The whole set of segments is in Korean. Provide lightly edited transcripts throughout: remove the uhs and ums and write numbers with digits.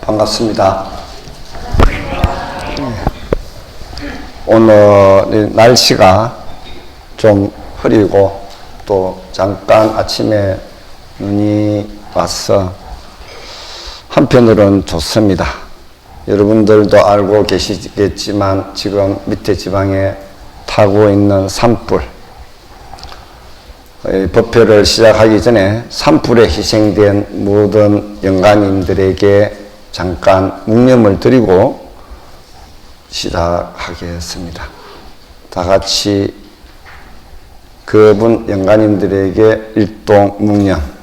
반갑습니다. 오늘 날씨가 좀 흐리고 또 잠깐 아침에 눈이 와서 한편으로는 좋습니다. 여러분들도 알고 계시겠지만 지금 밑에 지방에 타고 있는 산불, 법회를 시작하기 전에 산불에 희생된 모든 영감님들에게 잠깐 묵념을 드리고 시작하겠습니다. 다 같이 그분 영감님들에게 일동 묵념.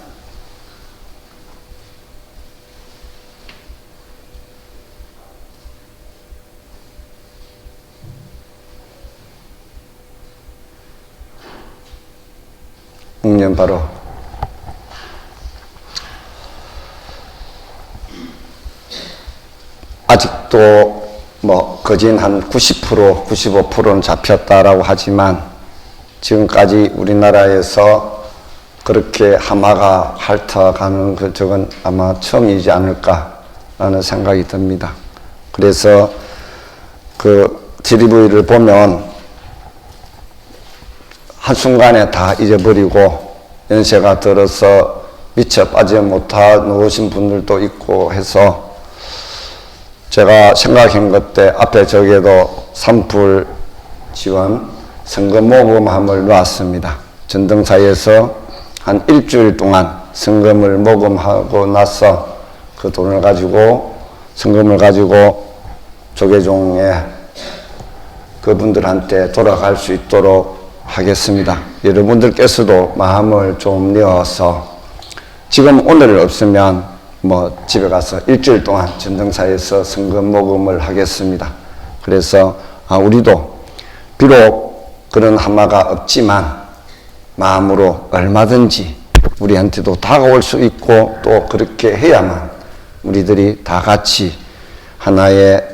묵념 바로 아직도 거진 한 90%, 95%는 잡혔다라고 하지만 지금까지 우리나라에서 그렇게 하마가 핥아가는 적은 아마 처음이지 않을까라는 생각이 듭니다. 그래서 그 TV를 보면 한순간에 다 잊어버리고 연세가 들어서 미처 빠져 못하 놓으신 분들도 있고 해서 제가 생각한 것 때 앞에 저기에도 산불 지원 선거 모금함을 놓았습니다. 전등사에서 한 일주일 동안 성금을 모금하고 나서 그 돈을 가지고 성금을 가지고 조계종에 그분들한테 돌아갈 수 있도록 하겠습니다. 여러분들께서도 마음을 좀 내어서 지금 오늘 없으면 집에 가서 일주일 동안 전등사에서 성금 모금을 하겠습니다. 그래서 우리도 비록 그런 하마가 없지만 마음으로 얼마든지 우리한테도 다가올 수 있고 또 그렇게 해야만 우리들이 다 같이 하나의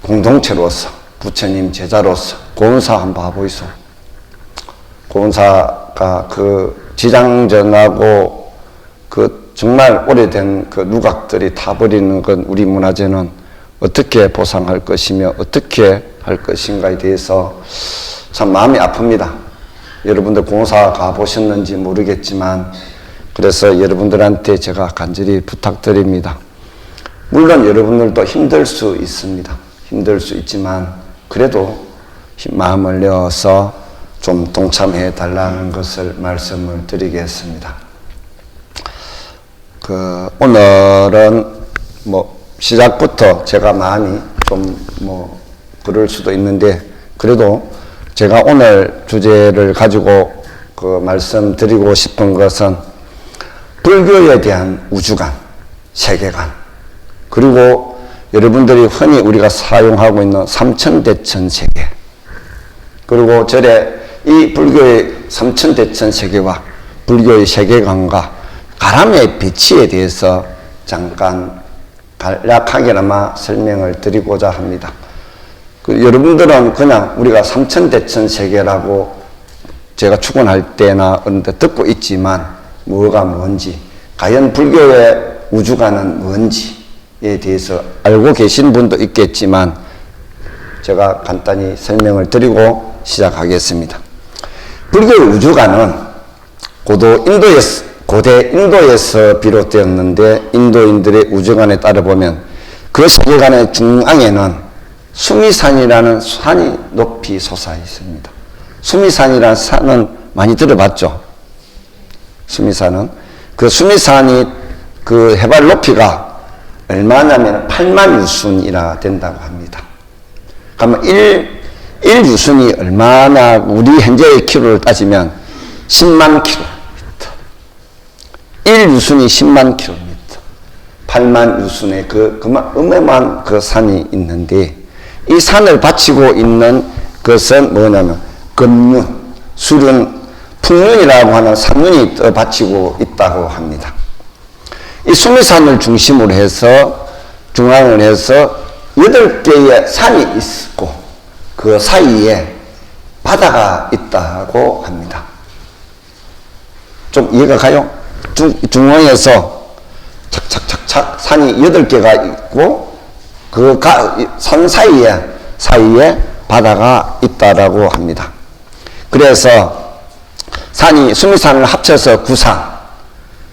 공동체로서 부처님 제자로서 고은사 한번 봐보이소. 고은사가 그 지장전하고 그 정말 오래된 그 누각들이 타버리는 건 우리 문화재는 어떻게 보상할 것이며 어떻게 할 것인가에 대해서 참 마음이 아픕니다. 여러분들 공사 가보셨는지 모르겠지만 그래서 여러분들한테 제가 간절히 부탁드립니다. 물론 여러분들도 힘들 수 있습니다. 힘들 수 있지만 그래도 마음을 내어서 좀 동참해 달라는 것을 말씀을 드리겠습니다. 오늘은 시작부터 제가 많이 좀 그럴 수도 있는데 그래도 제가 오늘 주제를 가지고 말씀드리고 싶은 것은 불교에 대한 우주관, 세계관, 그리고 여러분들이 흔히 우리가 사용하고 있는 삼천대천 세계, 그리고 절에 이 불교의 삼천대천 세계와 불교의 세계관과 가람의 배치에 대해서 잠깐 간략하게나마 설명을 드리고자 합니다. 여러분들은 그냥 우리가 삼천대천 세계라고 제가 축원할 때나 그런데 듣고 있지만 뭐가 뭔지, 과연 불교의 우주관은 뭔지에 대해서 알고 계신 분도 있겠지만 제가 간단히 설명을 드리고 시작하겠습니다. 불교의 우주관은 고대 인도에서 비롯되었는데 인도인들의 우주관에 따라보면 그 세계관의 중앙에는 수미산이라는 산이 높이 솟아 있습니다. 수미산이라는 산은 많이 들어봤죠? 수미산은 그 수미산이 그 해발 높이가 얼마냐면 8만 유순이라 된다고 합니다. 그러면 1유순이 얼마나 우리 현재의 키로를 따지면 10만 킬로미터. 1유순이 10만 킬로미터. 8만 유순의 그만 어마어마한 그 산이 있는데 이 산을 바치고 있는 것은 뭐냐면 금륜, 수륜, 풍륜이라고 하는 산륜이 바치고 있다고 합니다. 이 수미산을 중심으로 해서 중앙을 해서 8개의 산이 있고 그 사이에 바다가 있다고 합니다. 좀 이해가 가요? 중앙에서 착착착착 산이 8개가 있고 그 산 사이에 바다가 있다라고 합니다. 그래서 산이 수미산을 합쳐서 구산,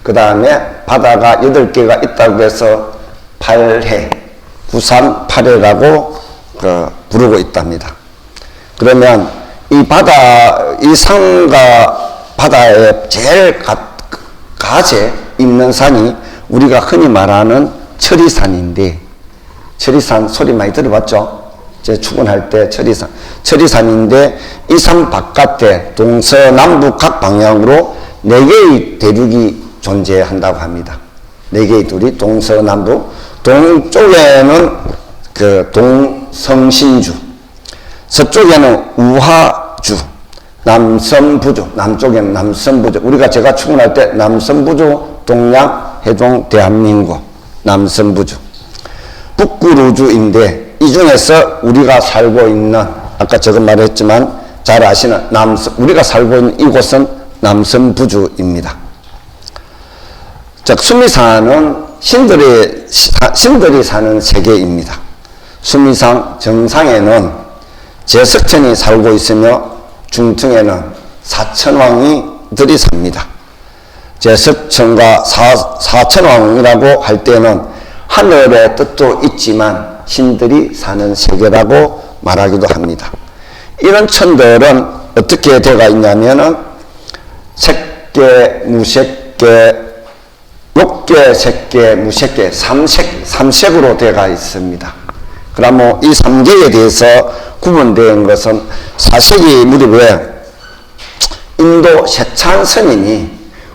그 다음에 바다가 8개가 있다고 해서 팔해, 구산 팔해라고 부르고 있답니다. 그러면 이 산과 바다에 제일 가제 있는 산이 우리가 흔히 말하는 철이산인데, 철이산 소리 많이 들어봤죠? 제 출근할 때 철이산인데 이 산 바깥에 동서남북 각 방향으로 4개의 대륙이 존재한다고 합니다. 4개의 둘이 동서남북, 동쪽에는 그 동성신주, 서쪽에는 우하주, 남선부주, 남쪽에는 남선부주. 제가 출근할 때 남선부주, 동양, 해종, 대한민국, 남선부주. 북구루주인데 이 중에서 우리가 살고 있는, 아까 제가 말했지만 잘 아시는 우리가 살고 있는 이곳은 남선부주입니다. 즉 수미산은 신들이 사는 세계입니다. 수미산 정상에는 제석천이 살고 있으며 중층에는 사천왕이들이 삽니다. 제석천과 사천왕이라고 할 때는 하늘의 뜻도 있지만 신들이 사는 세계라고 말하기도 합니다. 이런 천들은 어떻게 되어 있냐면은 색계, 무색계, 욕계, 색계, 무색계, 삼색으로 되어 있습니다. 그러면 이 3계에 대해서 구분된 것은 사세기 무렵에 인도 세찬 스님이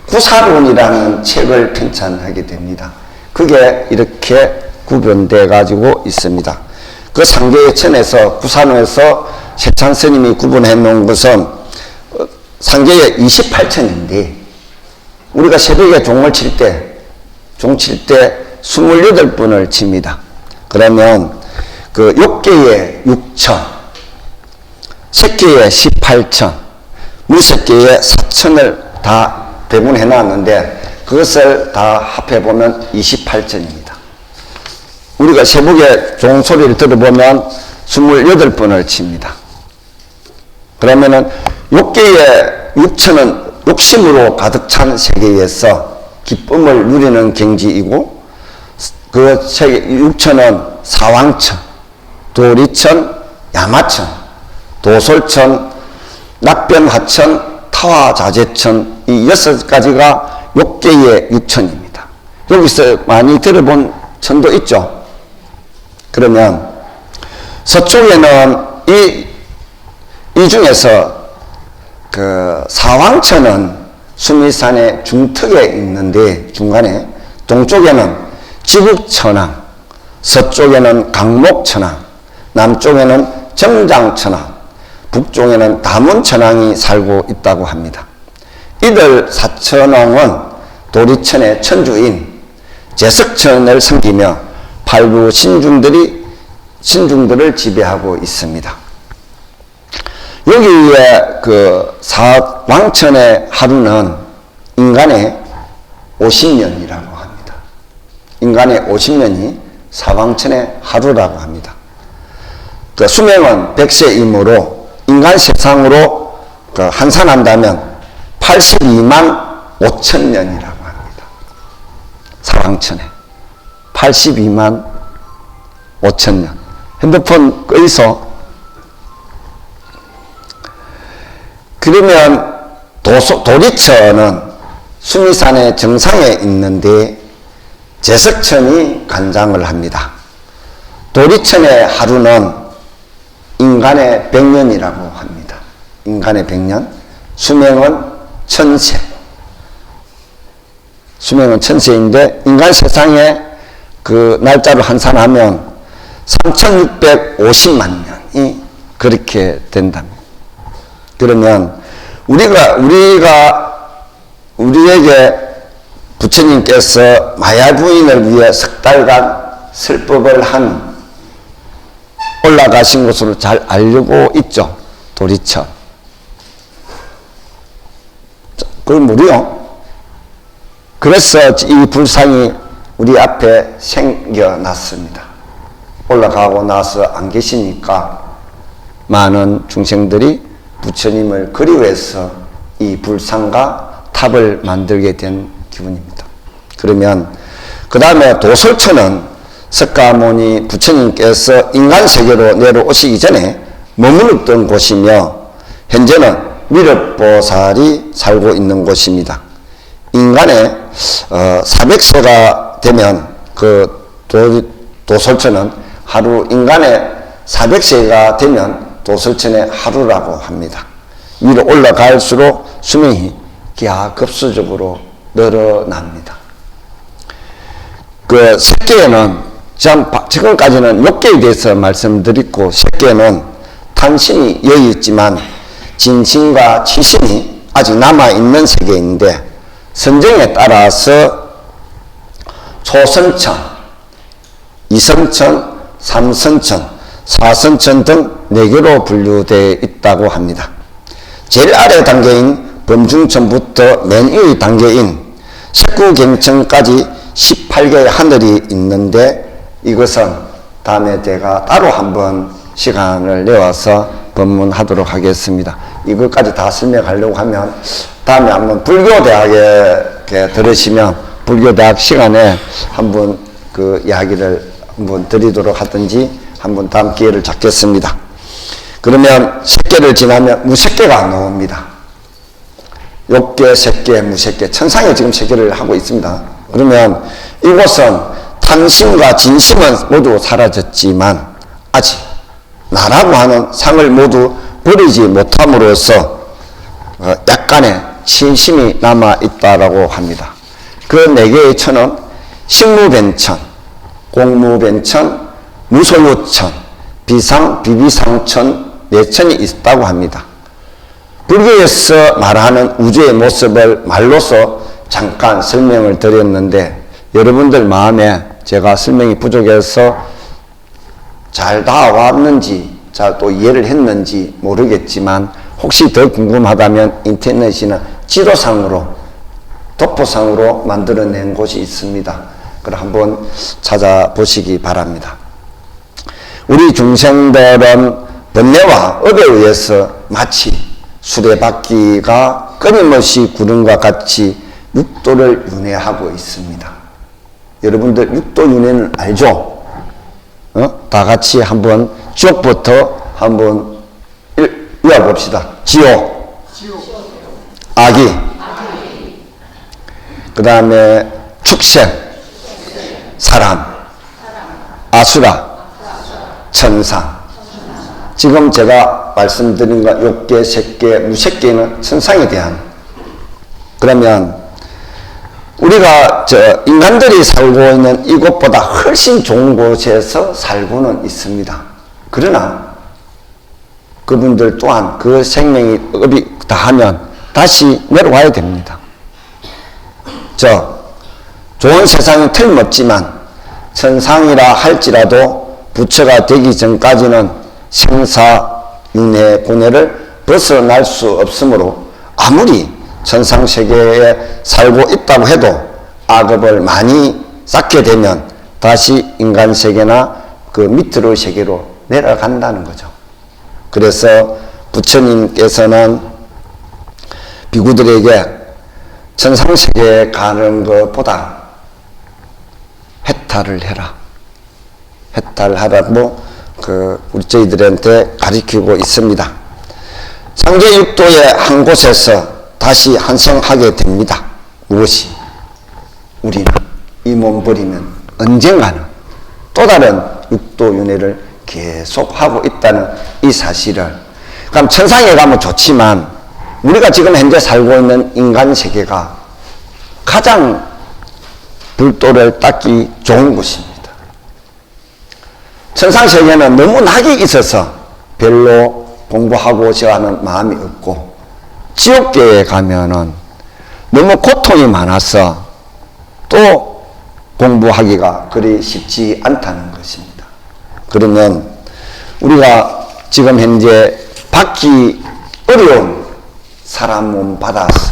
구사론이라는 책을 편찬하게 됩니다. 그게 이렇게 구분되어 가지고 있습니다. 그 3계의 천에서 구사론에서 세찬 스님이 구분해 놓은 것은 3계의 28천인데 우리가 새벽에 종을 칠 때 28분을 칩니다. 그러면 그 욕계의 6천, 색계의 18천, 무색계의 4천을 다 배분해 놨는데 그것을 다 합해 보면 28천입니다. 우리가 새벽에 종 소리를 들어보면 28분을 칩니다. 그러면은 욕계의 6천은 욕심으로 가득 찬 세계에서 기쁨을 누리는 경지이고, 그 세계 6천은 사왕천, 도리천, 야마천, 도솔천, 낙변하천, 타화자재천, 이 6가지가 욕계의 6천입니다. 여기서 많이 들어본 천도 있죠. 그러면 서쪽에는 이 중에서 그 사왕천은 수미산의 중턱에 있는데 중간에, 동쪽에는 지국천왕, 서쪽에는 강목천왕, 남쪽에는 정장천왕, 북쪽에는 다문천왕이 살고 있다고 합니다. 이들 사천왕은 도리천의 천주인 제석천을 섬기며 팔부 신중들을 지배하고 있습니다. 여기에 그 사왕천의 하루는 인간의 50년이라고 합니다. 인간의 50년이 사왕천의 하루라고 합니다. 그 수명은 100세이므로 인간 세상으로 그 환산한다면 82만 5천 년이라고 합니다. 사왕천에 82만 5천 년. 핸드폰 끄이소. 그러면 도리천은 수미산의 정상에 있는데 제석천이 관장을 합니다. 도리천의 하루는 인간의 100년이라고 합니다. 인간의 100년. 수명은 1000세. 수명은 1000세인데 인간 세상에 그 날짜를 환산하면 3650만 년이 그렇게 된답니다. 그러면 우리에게 부처님께서 마야 부인을 위해 석 달간 설법을 한 올라가신 곳으로 잘 알고 있죠. 도리천. 그건 무려. 그래서 이 불상이 우리 앞에 생겨났습니다. 올라가고 나서 안 계시니까 많은 중생들이 부처님을 그리워해서 이 불상과 탑을 만들게 된 기분입니다. 그러면 그 다음에 도솔천은 석가모니 부처님께서 인간세계로 내려오시기 전에 머물렀던 곳이며 현재는 미륵보살이 살고 있는 곳입니다. 인간의 400세가 되면 그 도솔천은 하루, 인간의 400세가 되면 도솔천의 하루라고 합니다. 위로 올라갈수록 수명이 기하급수적으로 늘어납니다. 그 색계에는 지금까지는 욕계에 대해서 말씀드렸고, 색계는 탄신이 여유 있지만 진신과 치신이 아직 남아있는 세계인데, 선정에 따라서 초선천, 이선천, 삼선천, 사선천 등 4개로 분류되어 있다고 합니다. 제일 아래 단계인 범중천부터 맨 위 단계인 식구경천까지 18개의 하늘이 있는데, 이것은 다음에 제가 따로 한번 시간을 내와서 법문하도록 하겠습니다. 이것까지 다 설명하려고 하면 다음에 한번 불교대학에 들으시면 불교대학 시간에 한번 그 이야기를 한번 드리도록 하든지 한번 다음 기회를 잡겠습니다. 그러면 색계를 지나면 무색계가 나옵니다. 욕계, 색계, 무색계, 천상에 지금 색계를 하고 있습니다. 그러면 이곳은 탄신과 진심은 모두 사라졌지만 아직 나라고 하는 상을 모두 버리지 못함으로써 약간의 진심이 남아있다라고 합니다. 그 4개의 천은 식무변천, 공무변천, 무소유천, 비비상천 4천이 있다고 합니다. 불교에서 말하는 우주의 모습을 말로서 잠깐 설명을 드렸는데, 여러분들 마음에 제가 설명이 부족해서 잘 닿아왔는지 잘 또 이해를 했는지 모르겠지만, 혹시 더 궁금하다면 인터넷이나 지도상으로 도포상으로 만들어낸 곳이 있습니다. 그럼 한번 찾아보시기 바랍니다. 우리 중생들은 번뇌와 업에 의해서 마치 수레바퀴가 끊임없이 구름과 같이 육도를 윤회하고 있습니다. 여러분들 육도 윤회는 알죠? 다 같이 한번 지옥부터 한번 읽어봅시다. 지옥, 악이, 그 다음에 축생, 사람, 아수라, 천상. 지금 제가 말씀드린 것 욕계, 색계, 무색계는 천상에 대한. 그러면 우리가 인간들이 살고 있는 이곳보다 훨씬 좋은 곳에서 살고는 있습니다. 그러나 그분들 또한 그 생명이 업이 다하면 다시 내려와야 됩니다. 좋은 세상은 틀림없지만 천상이라 할지라도 부처가 되기 전까지는 생사윤회 고뇌를 벗어날 수 없으므로 아무리 천상세계에 살고 있다고 해도 악업을 많이 쌓게 되면 다시 인간세계나 그 밑으로 세계로 내려간다는 거죠. 그래서 부처님께서는 비구들에게 천상세계에 가는 것보다 해탈을 해라, 해탈하라고 우리 저희들한테 가르치고 있습니다. 상계육도의 한 곳에서 다시 한생하게 됩니다. 무엇이? 우리는 이 몸 버리면 언젠가는 또 다른 육도윤회를 계속하고 있다는 이 사실을, 그럼 천상에 가면 좋지만 우리가 지금 현재 살고 있는 인간 세계가 가장 불도를 닦기 좋은 곳입니다. 천상 세계는 너무 낙이 있어서 별로 공부하고자 하는 마음이 없고, 지옥계에 가면은 너무 고통이 많아서 또 공부하기가 그리 쉽지 않다는 것입니다. 그러면 우리가 지금 현재 받기 어려운 사람 몸 받아서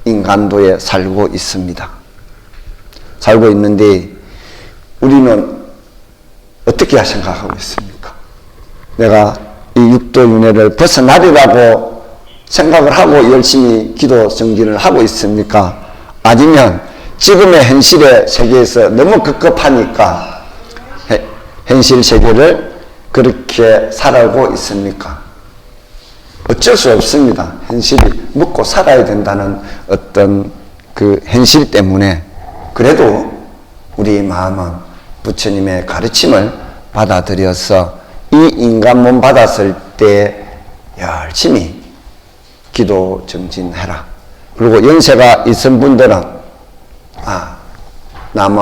인간도에 살고 있습니다. 살고 있는데 우리는 어떻게 생각하고 있습니까? 내가 이 육도윤회를 벗어나리라고 생각을 하고 열심히 기도 정진을 하고 있습니까? 아니면 지금의 현실의 세계에서 너무 급급하니까 현실 세계를 그렇게 살아오고 있습니까? 어쩔 수 없습니다. 현실이 먹고 살아야 된다는 어떤 그 현실 때문에 그래도 우리 마음은 부처님의 가르침을 받아들여서 이 인간 몸 받았을 때 열심히 기도 정진해라. 그리고 연세가 있은 분들은 나무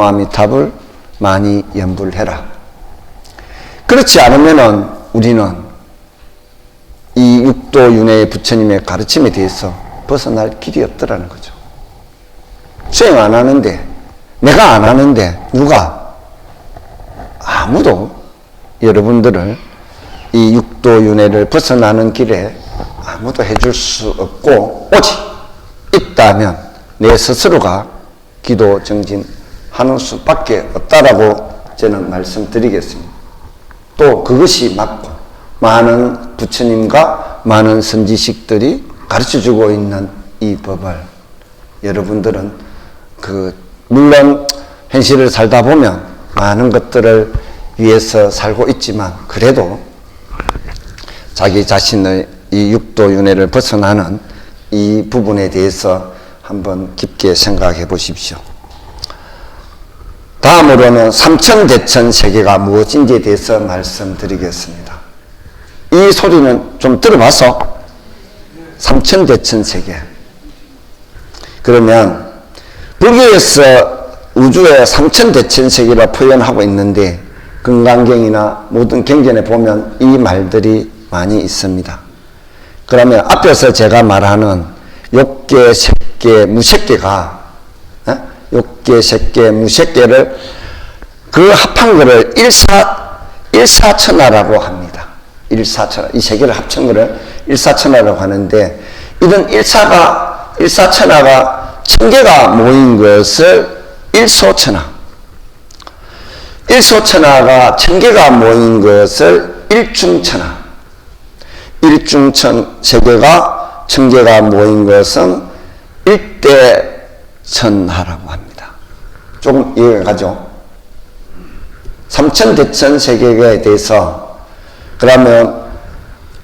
아미타불 많이 연불해라. 그렇지 않으면은 우리는 이 육도윤회의 부처님의 가르침에 대해서 벗어날 길이 없더라는 거죠. 수행 안 하는데, 내가 안 하는데 누가? 아무도 여러분들을 이 육도윤회를 벗어나는 길에 아무도 해줄 수 없고, 오직 있다면 내 스스로가 기도 정진하는 수밖에 없다라고 저는 말씀드리겠습니다. 또 그것이 맞고 많은 부처님과 많은 선지식들이 가르쳐주고 있는 이 법을 여러분들은 물론 현실을 살다 보면 많은 것들을 위해서 살고 있지만 그래도 자기 자신의 이 육도윤회를 벗어나는 이 부분에 대해서 한번 깊게 생각해 보십시오. 다음으로는 삼천대천 세계가 무엇인지에 대해서 말씀드리겠습니다. 이 소리는 좀 들어봐서 삼천대천 세계. 그러면 불교에서 우주의 삼천대천 세계라 표현하고 있는데 금강경이나 모든 경전에 보면 이 말들이 많이 있습니다. 그러면 앞에서 제가 말하는 욕계, 색계, 무색계가 욕계, 색계, 무색계를 그 합한 거를 일사천하라고 합니다. 일사천하. 이 세 개를 합친 거를 일사천하라고 하는데 이런 일사천하가 천개가 모인 것을 일소천하. 일소천하가 천개가 모인 것을 일중천하. 일중천 세계가 천개가 모인 것은 일대천하라고 합니다. 조금 이해가 가죠? 삼천대천 세계에 대해서 그러면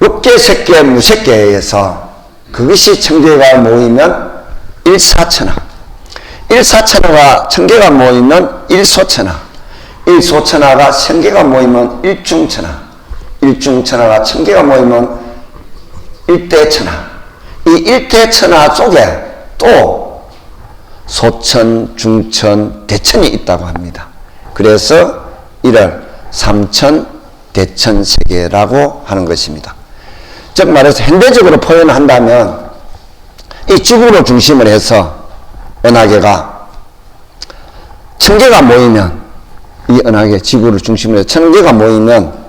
육계, 색계, 무색계에서 그것이 천개가 모이면 일사천하. 일사천하가 천개가 모이면 일소천하. 일소천하가 천개가 모이면 일중천하. 일중천하가 천개가 모이면 일대천하. 이 일대천하 속에 또 소천, 중천, 대천이 있다고 합니다. 그래서 이를 삼천대천세계라고 하는 것입니다. 즉 말해서 현대적으로 표현한다면 이 지구를 중심으로 해서 은하계가 천개가 모이면 이 은하계 지구를 중심으로 해서 천개가 모이면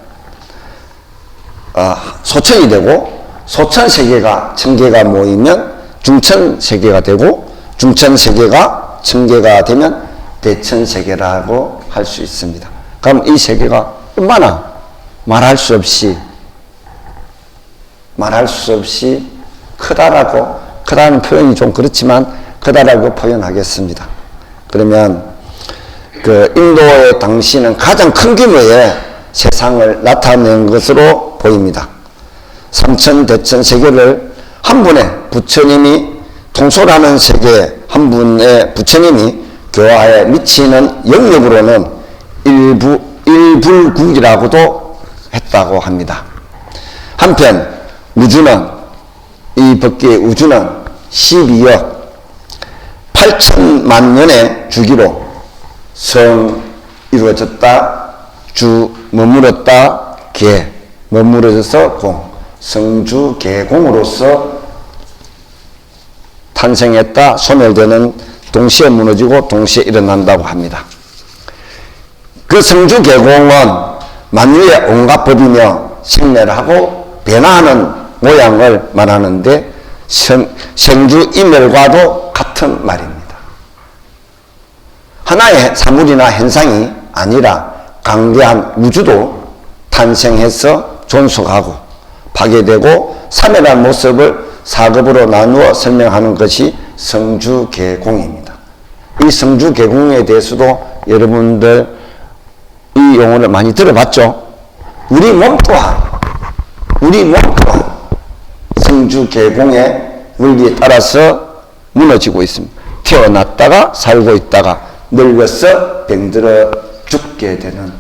소천이 되고 소천세계가 천개가 모이면 중천세계가 되고 중천세계가 천개가 되면 대천세계라고 할 수 있습니다. 그럼 이 세계가 얼마나 말할 수 없이 크다는 표현이 좀 그렇지만 크다라고 표현하겠습니다. 그러면 그 인도의 당시는 가장 큰 규모의 세상을 나타낸 것으로 보입니다. 삼천대천 세계를 한 분의 부처님이 통솔하는 세계 한 분의 부처님이 교화에 미치는 영역으로는 일불국이라고도 했다고 합니다. 한편 우주는 이 법계의 우주는 12억 8천만 년의 주기로 성 이루어졌다, 주 머물었다, 계 머무러져서 공, 성주 계공으로서 탄생했다, 소멸되는 동시에 무너지고 동시에 일어난다고 합니다. 그 성주 계공은 만유의 온갖 법이며 생매를 하고 변화하는 모양을 말하는데 생주 이멸과도 같은 말입니다. 하나의 사물이나 현상이 아니라 강대한 우주도 탄생해서 존속하고 파괴되고 사멸한 모습을 4급으로 나누어 설명하는 것이 성주계공입니다. 이 성주계공에 대해서도 여러분들 이 용어를 많이 들어봤죠? 우리 몸 또한 성주계공의 원리에 따라서 무너지고 있습니다. 태어났다가 살고 있다가 늙어서 병들어 죽게 되는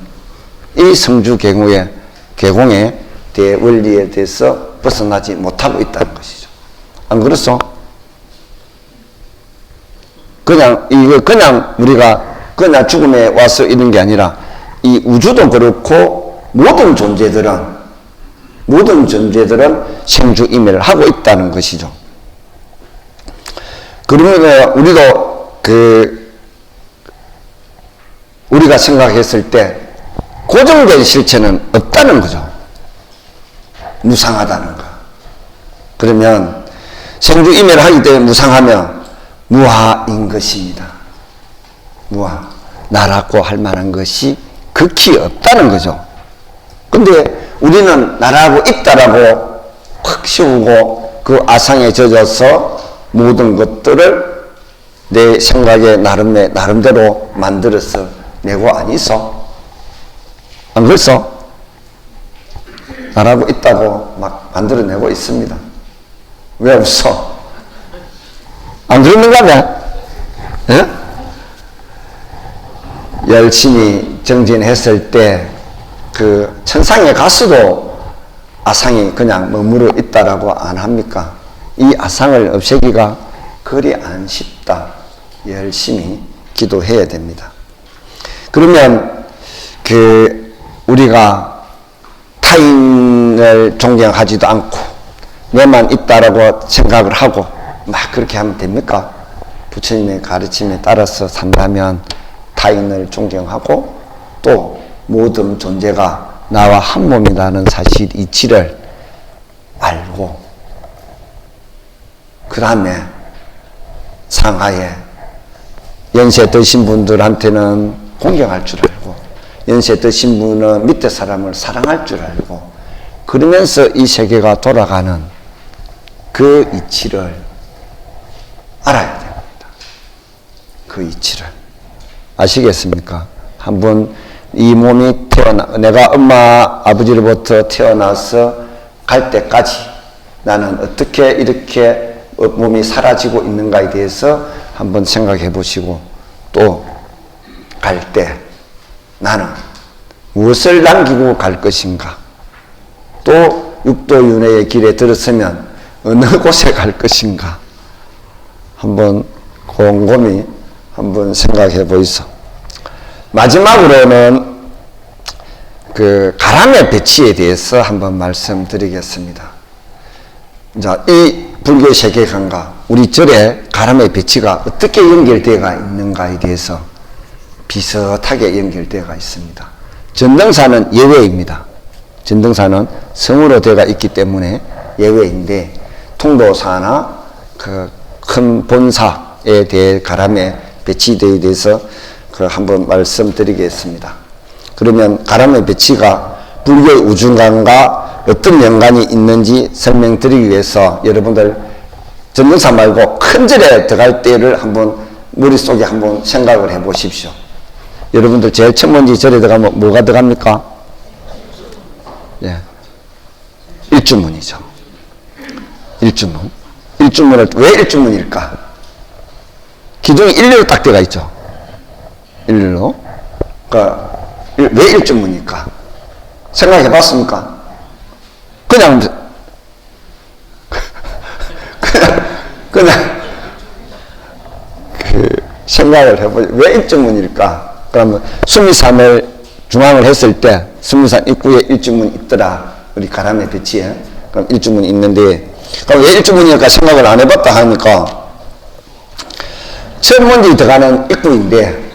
이 성주계공의 대원리에 대해서 벗어나지 못하고 있다는 것이죠. 안 그렇소? 그냥 우리가 그냥 죽음에 와서 이런 게 아니라 이 우주도 그렇고 모든 존재들은 생주임해를 하고 있다는 것이죠. 그러면 우리도 우리가 생각했을 때 고정된 실체는 없다는 거죠. 무상하다는 거. 그러면 생주임해를 하기 때문에 무상하면 무하인 것입니다. 무하. 나라고 할 만한 것이 극히 없다는 거죠. 근데 우리는 나라고 있다라고 확 씌우고 그 아상에 젖어서 모든 것들을 내 생각에 나름대로 만들어서 내고 아니소? 안 그랬어? 나라고 있다고 막 만들어내고 있습니다. 왜 없어? 안 그러는가 봐? 예? 열심히 정진했을 때 그 천상에 갔어도 아상이 그냥 머무르 있다라고 안 합니까? 이 아상을 없애기가 그리 안 쉽다. 열심히 기도해야 됩니다. 그러면 우리가 타인을 존경하지도 않고 내만 있다라고 생각을 하고 막 그렇게 하면 됩니까? 부처님의 가르침에 따라서 산다면 타인을 존경하고 또 모든 존재가 나와 한 몸이라는 사실 이치를 알고 그 다음에 상하에 연세 드신 분들한테는 공경할 줄 알고 연세 드신 분은 밑에 사람을 사랑할 줄 알고 그러면서 이 세계가 돌아가는 그 이치를 알아야 됩니다. 그 이치를 아시겠습니까? 한번 이 몸이 내가 엄마 아버지로부터 태어나서 갈 때까지 나는 어떻게 이렇게 몸이 사라지고 있는가에 대해서 한번 생각해 보시고 또 갈 때 나는 무엇을 남기고 갈 것인가, 또 육도윤회의 길에 들었으면 어느 곳에 갈 것인가 한번 곰곰이 한번 생각해 보이소. 마지막으로는 가람의 배치에 대해서 한번 말씀드리겠습니다. 자, 이 불교 세계관과 우리 절의 가람의 배치가 어떻게 연결되어 있는가에 대해서 비슷하게 연결되어 있습니다. 전등사는 예외입니다. 전등사는 성으로 되어 있기 때문에 예외인데 통도사나 큰 본사에 대해 가람의 배치에 대해서 한번 말씀드리겠습니다. 그러면 가람의 배치가 불교의 우중간과 어떤 연관이 있는지 설명드리기 위해서 여러분들 전등사 말고 큰 절에 들어갈 때를 한번 머릿속에 한번 생각을 해 보십시오. 여러분들 제일 첫 번째 절에 들어가면 뭐가 들어갑니까? 예. 일주문이죠. 일주문. 일주문을 왜 일주문일까? 기둥이 일렬로 딱 들어가 있죠. 일렬로. 그러니까 왜 일주문일까? 생각해 봤습니까? 그냥 생각을 해보죠. 왜 일주문일까? 그러면 수미산을 중앙을 했을 때 수미산 입구에 일주문이 있더라. 우리 가람의 배치에. 그럼 일주문이 있는데, 그럼 왜 일주문일까 생각을 안 해봤다 하니까, 천문지 들어가는 입구인데,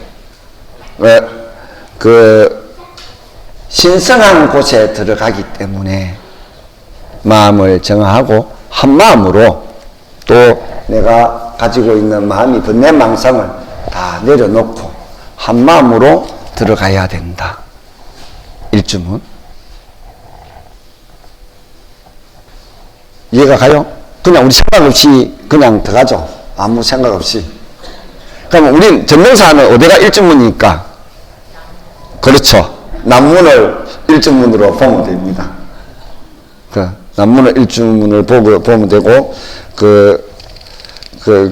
신성한 곳에 들어가기 때문에 마음을 정하고 한 마음으로 또 내가 가지고 있는 마음이 번뇌망상을 다 내려놓고 한 마음으로 들어가야 된다. 일주문. 이해가 가요? 그냥 우리 생각 없이 그냥 들어가죠. 아무 생각 없이. 그러면 우린 전명사는 어디가 일주문이니까? 그렇죠. 남문을 일주문으로 보면 됩니다. 남문을 일주문을 보면 되고,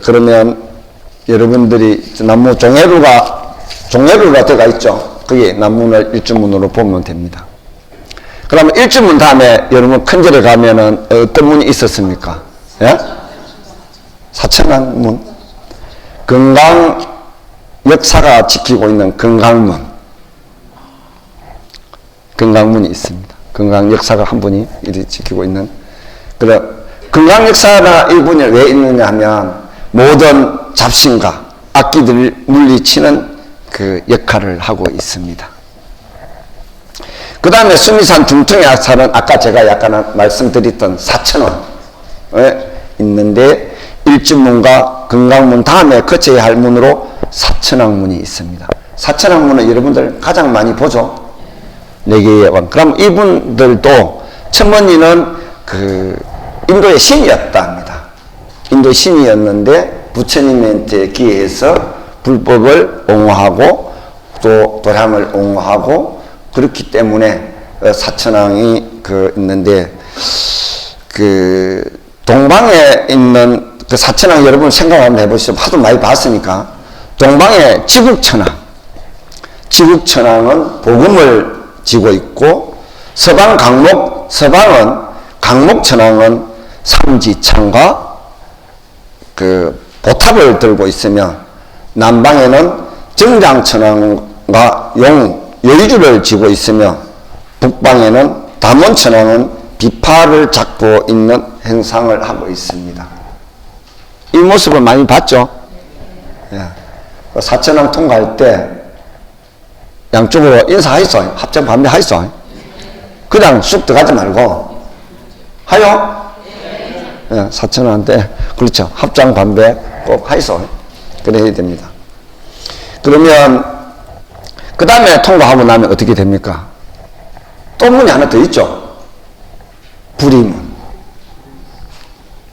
그러면 여러분들이 남문 종해루가 들어가 있죠. 그게 남문을 일주문으로 보면 됩니다. 그러면 일주문 다음에 여러분 큰절에 가면은 어떤 문이 있었습니까? 예? 사천왕문. 건강 역사가 지키고 있는 건강문이 있습니다. 건강 역사가 한 분이 이리 지키고 있는. 건강 역사가 이 분이 왜 있느냐 하면 모든 잡신과 악기들을 물리치는 그 역할을 하고 있습니다. 그 다음에 수미산 중통의 약사는 아까 제가 약간 말씀드렸던 사천원에 있는데 일주문과 건강문 다음에 거쳐야 할 문으로 사천왕문이 있습니다. 사천왕문은 여러분들 가장 많이 보죠. 네 개의 왕. 그럼 이분들도 천문이는 인도의 신이었다 합니다. 인도의 신이었는데 부처님한테 기해서 불법을 옹호하고 또 도량을 옹호하고 그렇기 때문에 사천왕이 있는데 동방에 있는 사천왕 여러분 생각 한번 해보시죠. 하도 많이 봤으니까. 동방에 지국천왕은 복음을 지고 있고 서방은 강목천왕은 삼지창과 보탑을 들고 있으며 남방에는 정장천왕과 여의주를 지고 있으며 북방에는 담원천왕은 비파를 잡고 있는 행상을 하고 있습니다. 이 모습을 많이 봤죠? 예. 사천왕 통과할 때 양쪽으로 인사하이소. 합장 반배하이소. 그냥 쑥 들어가지 말고 하요? 예, 사천왕한테 그렇죠. 합장 반배 꼭 하이소. 그래야 됩니다. 그러면 그 다음에 통과하고 나면 어떻게 됩니까? 또 문이 하나 더 있죠.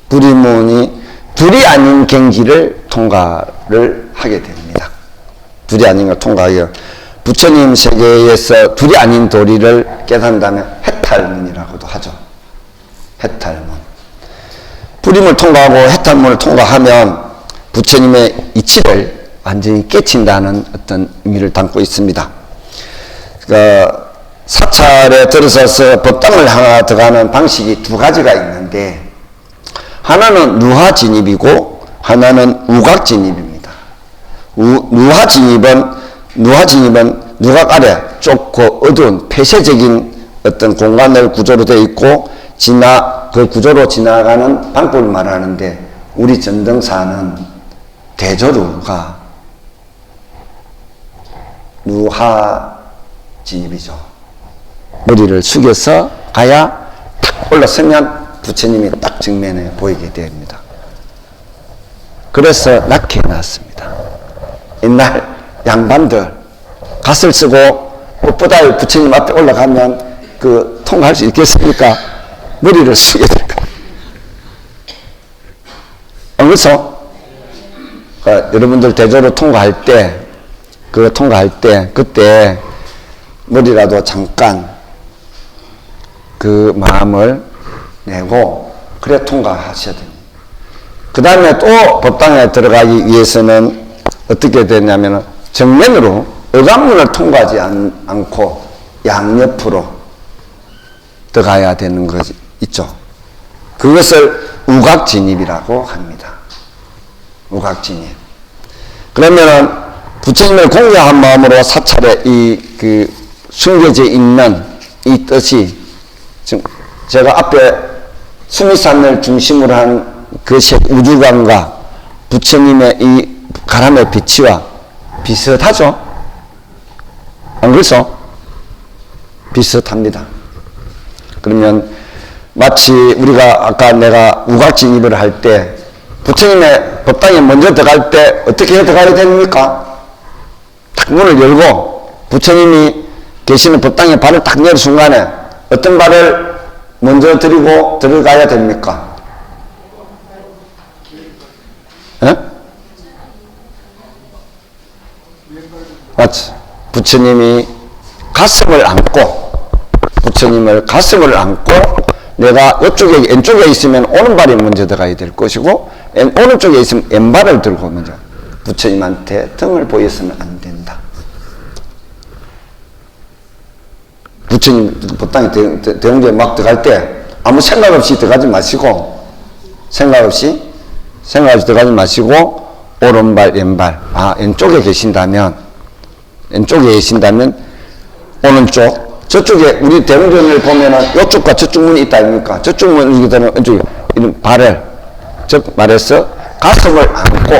불이문이 둘이 아닌 경지를 통과를 하게 됩니다. 둘이 아닌 걸 통과하여 부처님 세계에서 둘이 아닌 도리를 깨닫는다면 해탈문이라고도 하죠. 해탈문. 불임을 통과하고 해탈문을 통과하면 부처님의 이치를 완전히 깨친다는 어떤 의미를 담고 있습니다. 사찰에 들어서서 법당을 하나 들어가는 방식이 두 가지가 있는데 하나는 누화진입이고 하나는 우각진입입니다. 누화진입은 누각 아래 좁고 어두운 폐쇄적인 어떤 공간을 구조로 되어 있고 그 구조로 지나가는 방법을 말하는데 우리 전등사는 대조루가 누화진입이죠. 머리를 숙여서 가야 탁 올라서면 부처님이 딱 정면에 보이게 됩니다. 그래서 낙해 놨습니다. 옛날 양반들 갓을 쓰고 꽃보다 부처님 앞에 올라가면 통과할 수 있겠습니까? 머리를 숙여야 될 거예요. 그래서 여러분들 대조로 통과할 때 그때 머리라도 잠깐 그 마음을 내고 그래 통과하셔야 됩니다. 그 다음에 또 법당에 들어가기 위해서는 어떻게 되냐면 정면으로 어감문을 통과하지 않고 양옆으로 들어가야 되는 것이 있죠. 그것을 우각진입이라고 합니다. 우각진입. 그러면은 부처님을 공경한 마음으로 사찰에 숨겨져 있는 이 뜻이 지금 제가 앞에 수미산을 중심으로 한 그것이 우주관과 부처님의 이 가람의 빛이와 비슷하죠? 안 그래서? 비슷합니다. 그러면 마치 우리가 아까 내가 우각진입을 할 때 부처님의 법당에 먼저 들어갈 때 어떻게 들어가야 됩니까? 탁 딱 문을 열고 부처님이 계시는 법당에 발을 딱 내는 순간에 어떤 발을 먼저 들이고 들어가야 됩니까? 예? 맞지? 부처님이 가슴을 안고, 부처님을 가슴을 안고, 내가 이쪽에, 왼쪽에 있으면 오른발이 먼저 들어가야 될 것이고, 오른쪽에 있으면 왼발을 들고 먼저. 부처님한테 등을 보여서는 안 된다. 부처님 법당에 대웅전에 막 들어갈 때 아무 생각 없이 들어가지 마시고, 생각 없이 들어가지 마시고, 오른발, 왼발. 왼쪽에 계신다면, 오른쪽, 저쪽에 우리 대웅전을 보면은 이쪽과 저쪽 문이 있다 아닙니까? 저쪽 문이 되면 왼쪽에 이런 발을, 즉 말해서 가슴을 안고,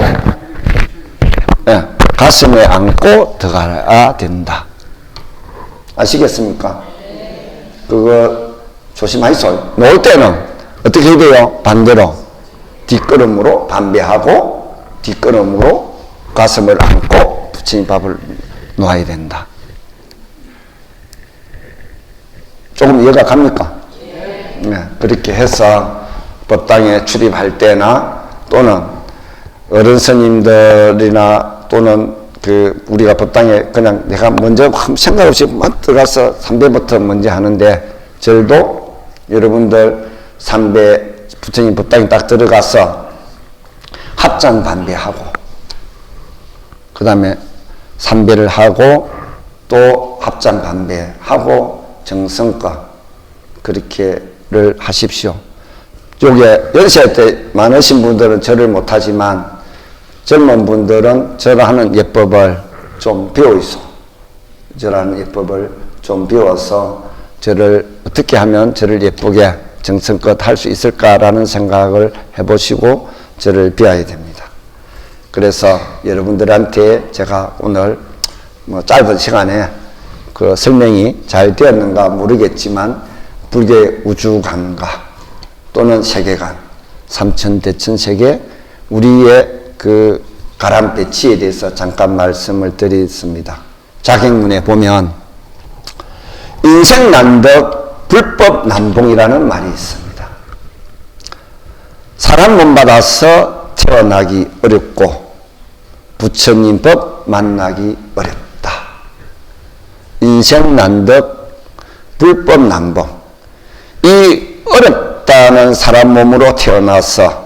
예, 가슴에 안고 들어가야 된다. 아시겠습니까? 그거 조심하이소. 놓을 때는 어떻게 해야 돼요? 반대로 뒷걸음으로 반배하고 뒷걸음으로 가슴을 안고 부처님 밥을 놓아야 된다. 조금 이해가 갑니까? 네, 그렇게 해서 법당에 출입할 때나 또는 어른 스님들이나 또는 우리가 법당에 그냥 내가 먼저 생각 없이 막 들어가서 삼배부터 먼저 하는데, 절도 여러분들 삼배 부처님 법당에 딱 들어가서 합장 반배하고, 그 다음에 삼배를 하고 또 합장 반배하고 정성껏 그렇게를 하십시오. 요게 연세 때 많으신 분들은 절을 못하지만 젊은 분들은 절하는 예법을 좀 배워있어. 절하는 예법을 좀 배워서 절을 어떻게 하면 절을 예쁘게 정성껏 할 수 있을까라는 생각을 해보시고 절을 배워야 됩니다. 그래서 여러분들한테 제가 오늘 짧은 시간에 그 설명이 잘 되었는가 모르겠지만, 불교의 우주관과 또는 세계관, 삼천대천세계, 우리의 그 가람 배치에 대해서 잠깐 말씀을 드렸습니다. 자객문에 보면 인생 난덕 불법 난봉이라는 말이 있습니다. 사람 몸 받아서 태어나기 어렵고 부처님 법 만나기 어렵다. 인생 난덕 불법 난봉. 이 어렵다는 사람 몸으로 태어나서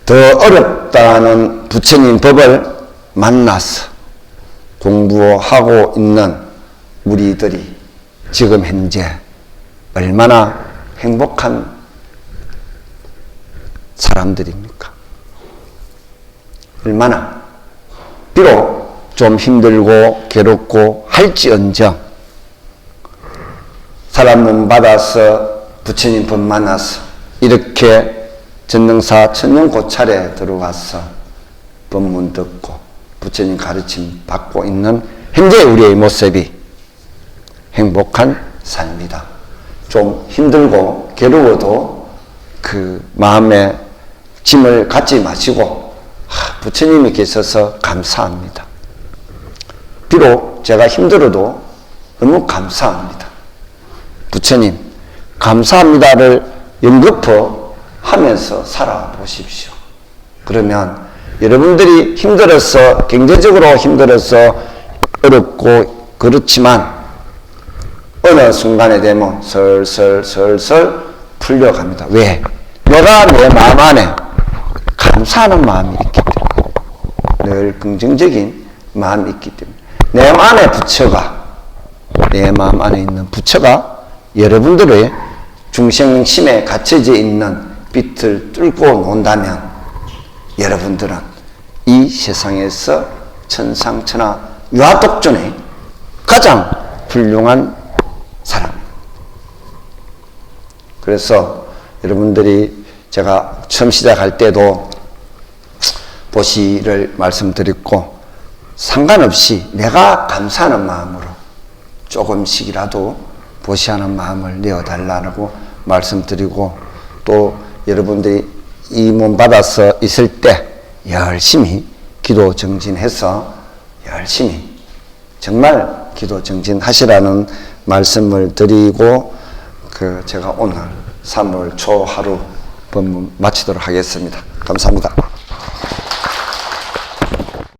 더 어렵다는 부처님 법을 만나서 공부하고 있는 우리들이 지금 현재 얼마나 행복한 사람들입니까? 얼마나. 비록 좀 힘들고 괴롭고 할지언정 사람 몸 받아서 부처님 법 만나서 이렇게 전능사 천년고찰에 들어가서 법문 듣고 부처님 가르침 받고 있는 현재 우리의 모습이 행복한 삶이다. 좀 힘들고 괴로워도 그 마음에 짐을 갖지 마시고 부처님이 계셔서 감사합니다. 비록 제가 힘들어도 너무 감사합니다. 부처님 감사합니다를 연거푸 하면서 살아보십시오. 그러면 여러분들이 힘들어서, 경제적으로 힘들어서 어렵고 그렇지만 어느 순간에 되면 설설 풀려갑니다. 왜? 내가 내 마음 안에 감사하는 마음이 있기 때문에, 늘 긍정적인 마음이 있기 때문에, 내 안에 부처가, 내 마음 안에 있는 부처가 여러분들의 중생심에 갇혀져 있는 빛을 뚫고 논다면 여러분들은 이 세상에서 천상천하 유아독존의 가장 훌륭한 사람입니다. 그래서 여러분들이 제가 처음 시작할 때도 보시를 말씀드렸고, 상관없이 내가 감사하는 마음으로 조금씩이라도 보시하는 마음을 내어달라고 말씀드리고, 또 여러분들이 이 몸 받아서 있을 때 열심히 기도 정진해서 열심히 정말 기도 정진하시라는 말씀을 드리고 제가 오늘 3월 초 하루 법문 마치도록 하겠습니다. 감사합니다.